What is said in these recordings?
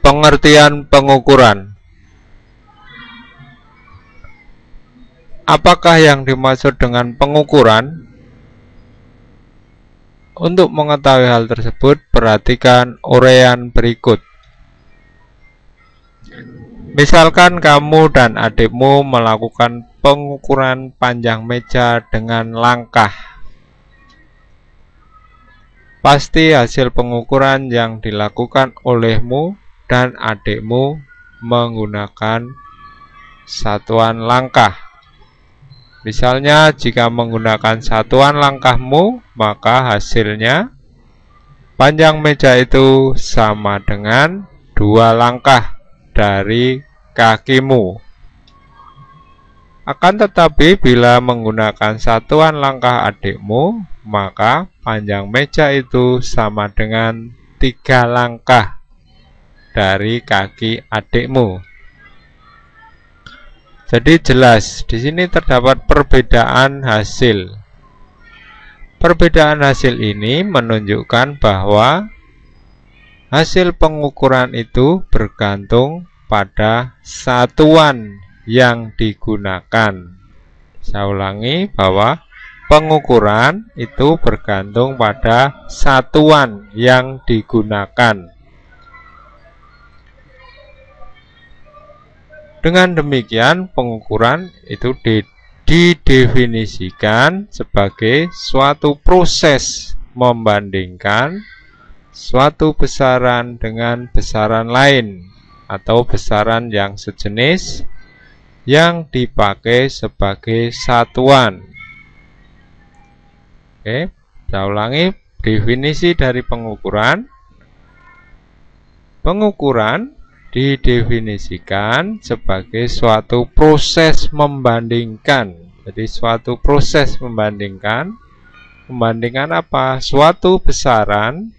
Pengertian pengukuran. Apakah yang dimaksud dengan pengukuran? Untuk mengetahui hal tersebut, perhatikan uraian berikut. Misalkan kamu dan adikmu melakukan pengukuran panjang meja dengan langkah. Pasti hasil pengukuran yang dilakukan olehmu dan adikmu menggunakan satuan langkah. Misalnya, jika menggunakan satuan langkahmu, maka hasilnya panjang meja itu sama dengan 2 langkah dari kakimu. Akan tetapi, bila menggunakan satuan langkah adikmu, maka panjang meja itu sama dengan 3 langkah dari kaki adikmu. Jadi jelas, di sini terdapat perbedaan hasil. Perbedaan hasil ini menunjukkan bahwa hasil pengukuran itu bergantung pada satuan yang digunakan. Saya ulangi bahwa pengukuran itu bergantung pada satuan yang digunakan. Dengan demikian, pengukuran itu didefinisikan sebagai suatu proses membandingkan suatu besaran dengan besaran lain atau besaran yang sejenis yang dipakai sebagai satuan. Oke, saya ulangi definisi dari pengukuran. Pengukuran didefinisikan sebagai suatu proses membandingkan. Jadi suatu proses membandingkan. Membandingkan apa? Suatu besaran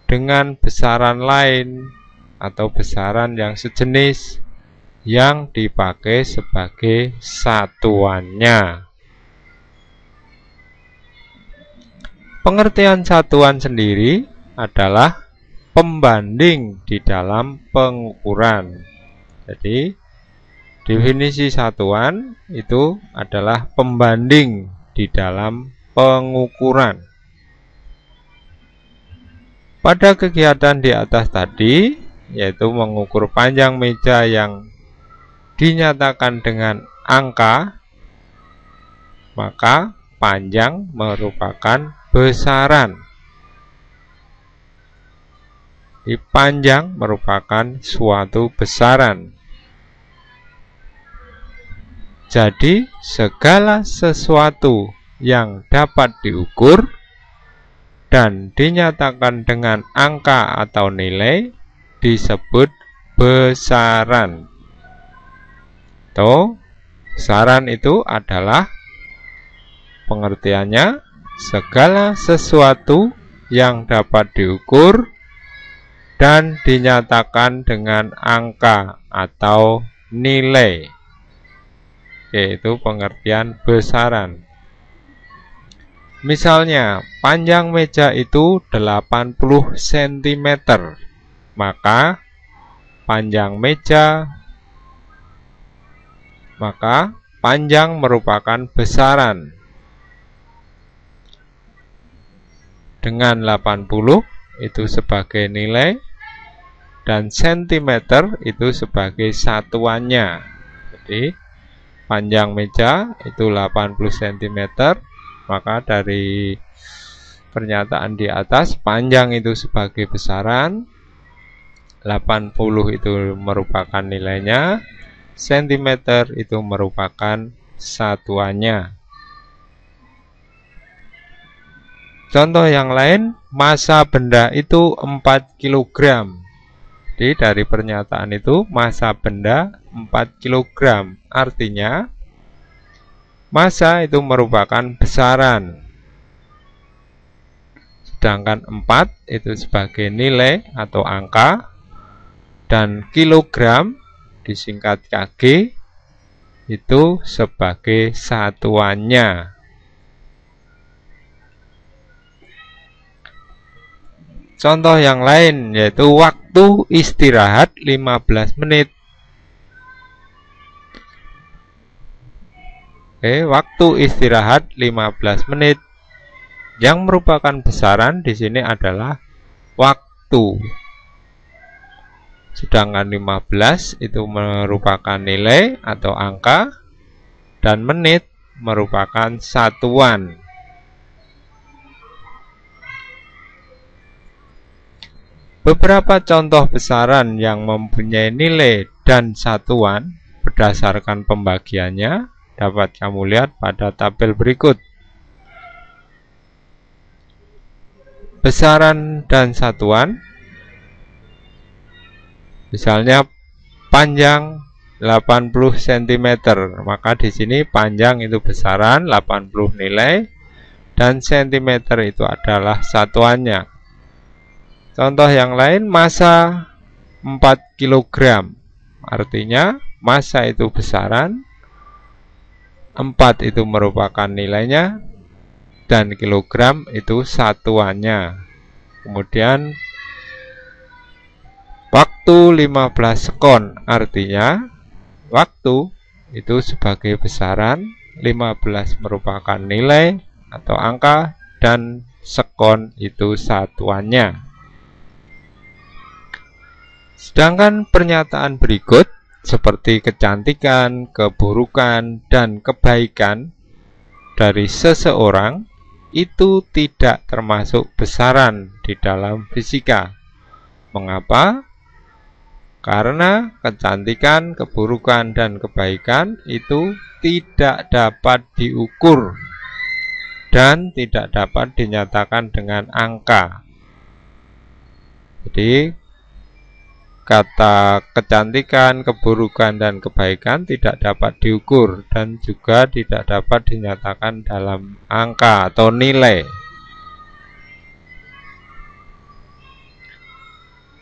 dengan besaran lain atau besaran yang sejenis yang dipakai sebagai satuannya. Pengertian satuan sendiri adalah pembanding di dalam pengukuran. Jadi, definisi satuan itu adalah pembanding di dalam pengukuran. Pada kegiatan di atas tadi, yaitu mengukur panjang meja yang dinyatakan dengan angka, maka panjang merupakan besaran. Panjang merupakan suatu besaran. Jadi, segala sesuatu yang dapat diukur dan dinyatakan dengan angka atau nilai disebut besaran. Besaran itu adalah pengertiannya segala sesuatu yang dapat diukur dan dinyatakan dengan angka atau nilai, yaitu pengertian besaran. Misalnya, panjang meja itu 80 cm, maka panjang merupakan besaran. Dengan 80 itu sebagai nilai dan sentimeter itu sebagai satuannya. Jadi panjang meja itu 80 cm, maka dari pernyataan di atas panjang itu sebagai besaran, 80 itu merupakan nilainya, sentimeter itu merupakan satuannya. Contoh yang lain, massa benda itu 4 kg. Jadi dari pernyataan itu massa benda 4 kg. Artinya massa itu merupakan besaran. Sedangkan 4 itu sebagai nilai atau angka, dan kilogram disingkat kg itu sebagai satuannya. Contoh yang lain yaitu waktu waktu istirahat 15 menit. Waktu istirahat 15 menit. Yang merupakan besaran di sini adalah waktu. Sedangkan 15 itu merupakan nilai atau angka, dan menit merupakan satuan. Beberapa contoh besaran yang mempunyai nilai dan satuan berdasarkan pembagiannya dapat kamu lihat pada tabel berikut. Besaran dan satuan, misalnya panjang 80 cm, maka di sini panjang itu besaran, 80 nilai, dan cm itu adalah satuannya. Contoh yang lain, massa 4 kg, artinya massa itu besaran, 4 itu merupakan nilainya, dan kilogram itu satuannya. Kemudian waktu 15 sekon, artinya waktu itu sebagai besaran, 15 merupakan nilai atau angka, dan sekon itu satuannya. Sedangkan pernyataan berikut seperti kecantikan, keburukan, dan kebaikan dari seseorang itu tidak termasuk besaran di dalam fisika. Mengapa? Karena kecantikan, keburukan, dan kebaikan itu tidak dapat diukur dan tidak dapat dinyatakan dengan angka. Jadi kata kecantikan, keburukan, dan kebaikan tidak dapat diukur dan juga tidak dapat dinyatakan dalam angka atau nilai.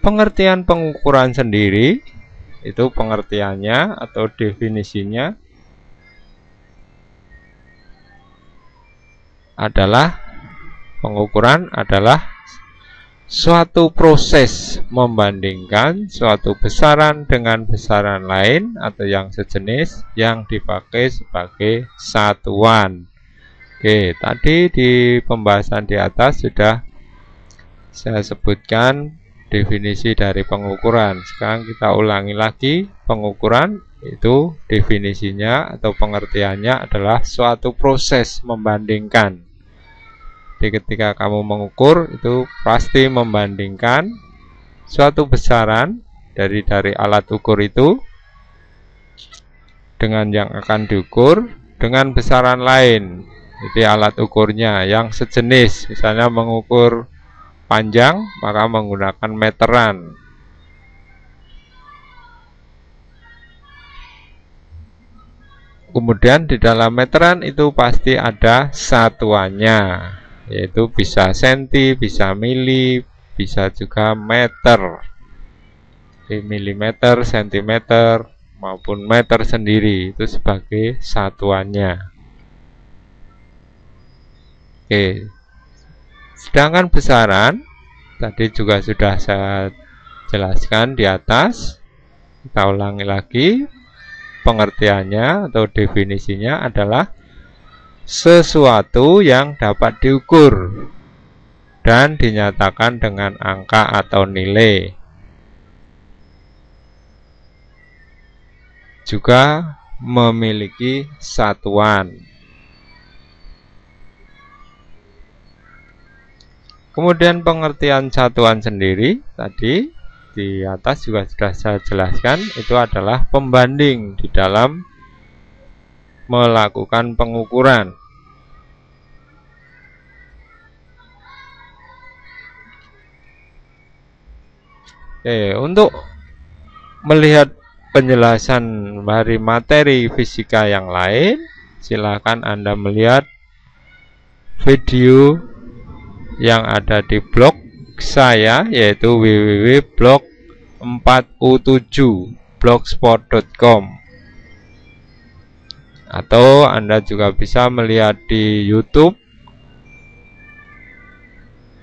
Pengertian pengukuran sendiri, itu pengertiannya atau definisinya adalah, pengukuran adalah suatu proses membandingkan suatu besaran dengan besaran lain atau yang sejenis yang dipakai sebagai satuan. Oke, tadi di pembahasan di atas sudah saya sebutkan definisi dari pengukuran. Sekarang kita ulangi lagi. Pengukuran itu definisinya atau pengertiannya adalah suatu proses membandingkan. Jadi ketika kamu mengukur, itu pasti membandingkan suatu besaran dari alat ukur itu dengan yang akan diukur dengan besaran lain. Jadi alat ukurnya yang sejenis, misalnya mengukur panjang, maka menggunakan meteran. Kemudian di dalam meteran itu pasti ada satuannya, yaitu bisa senti, bisa mili, bisa juga meter, di milimeter, sentimeter, maupun meter sendiri, itu sebagai satuannya. Oke, sedangkan besaran tadi juga sudah saya jelaskan di atas. Kita ulangi lagi. Pengertiannya atau definisinya adalah sesuatu yang dapat diukur dan dinyatakan dengan angka atau nilai. Juga memiliki satuan. Kemudian pengertian satuan sendiri tadi di atas juga sudah saya jelaskan, itu adalah pembanding di dalam melakukan pengukuran. Oke, untuk melihat penjelasan dari materi fisika yang lain, silakan Anda melihat video yang ada di blog saya, yaitu www.blog4u7blogspot.com, atau Anda juga bisa melihat di YouTube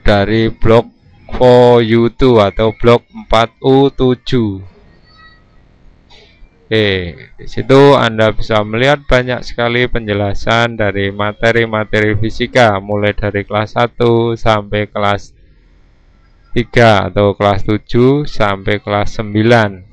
dari blog for you2 atau blok 4U7. Di situ Anda bisa melihat banyak sekali penjelasan dari materi-materi fisika mulai dari kelas 1 sampai kelas 3 atau kelas 7 sampai kelas 9.